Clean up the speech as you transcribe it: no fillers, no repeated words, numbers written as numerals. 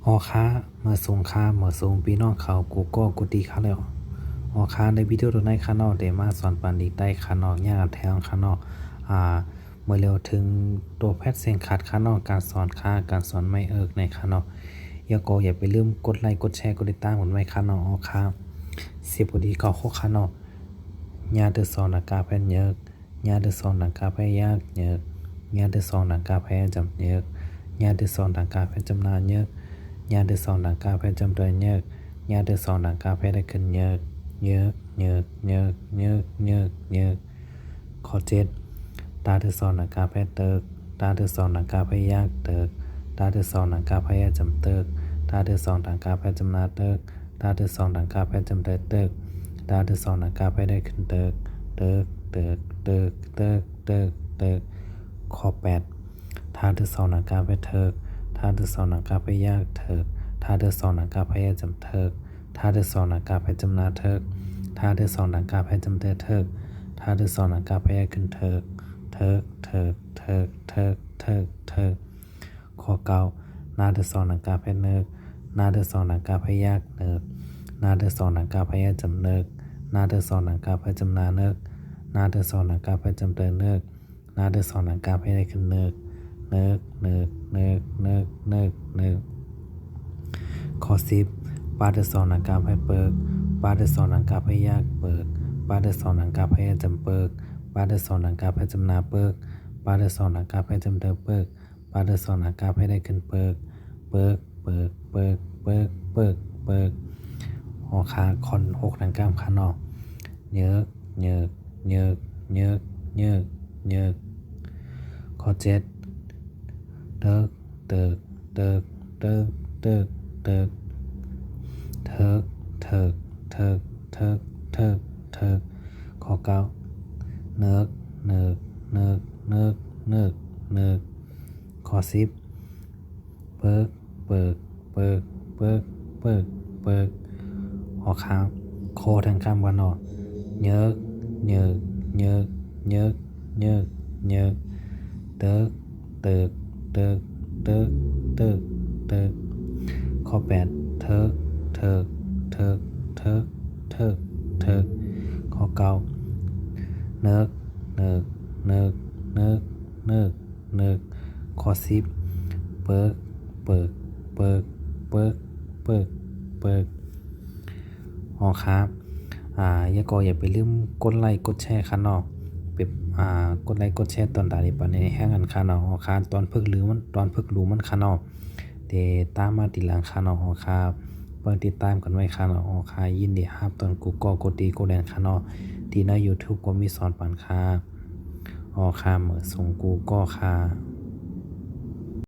ออค้าเมื่อส่งค้าเมื่อส่งพี่น้องเขากูก็กูตีเขาแล้วออค้าในวิดีโอตัวในข้างนอกเดมาสอนปันดีใต้ข้างนอกย่างแทงข้างนอกเมื่อเร็วถึงตัวแพทย์เสียงขาดข้างนอกการสอนค้าการสอนไม่ในข้างนอกอย่าไปลืมกดไลค์กดแชร์กดติดตามผมไว้ข้างนอกออค้าเสียบดีก็โคข้างนอกญาติสอนอากาแพนเยอะญาติสอนอากาแพยากเยอะญาติสอนอากาแพจำเยอะญาติสอนอากาแพจำนานเยอะญาติสอนอากาแพจำเดินเยอะญาติสอนอากาแพได้ขึ้นเยอะข้อเจ็ดตาที่สอนอากาแพเติกตาที่สอนอากาแพยากเติกตาที่สอนอากาแพจำเติกตาที่สอนอากาแพจำนาเติกตาที่สอนอากาแพจำเดินเติกตาที่สอนอากาแพได้ขึ้นเติกข้อแปดทาที่สอนอากาแพเติกทาที่สอนอากาแพยากเติกทาที่สอนอากาแพยจำเติกทาที่สอนอากาแพจำนาเติกทาที่สอนอากาแพจำเติกทาที่สอนอากาแพยขึ้นเติกข้อเก้านาที่สอนอากาแพเนิกนาที่สอนอากาแพยากเนิกนาที่สอนอากาแพยจำเนิกนาที่สอนอากาแพจำนาเนิกนาที่สอนอากาแพจำเติเนิกนาที่สอนอากาแพได้ขึ้นเนิกข้อสิบปาที่สอนอากาแพเปิกปาที่สอนอากาแพยากเปิกปาที่สอนอากาแพยจำเปิกปาที่สอนอากาแพจำนาเปิกปาที่สอนอากาแพจำเดิมเปิกปาที่สอนอากาแพได้ขึ้นเปิกหอคาคอนหกทางกล้ามขานอกเยกข้อเจ็ดเติกเถิกข้อเก้าเนิกข้อสิบเปิกหอคาโคทางกล้ามวันออกเยกเติกข้อแปดเทิกข้อเก้าเนิกข้อสิบเปิกหอครับอย่าไปลืมกดไลค์กดแชร์ค่ะเนาะเป็นกดไลค์กดแชร์ตอนตาดีปานในแห้งกันค่ะเนาะหอครับตอนพึกรู้มันค่ะเนาะแต่ตามมาทีหลังค่ะเนาะหอครับเปิดติดตามกันไว้ค่ะเนาะหอครับยินดีครับตอนกูก็กดดีกดแดนค่ะเนาะที่ใน YouTube ก็มีสอนปันค่ะหอครับเหมือนส่งกูก็ค่ะ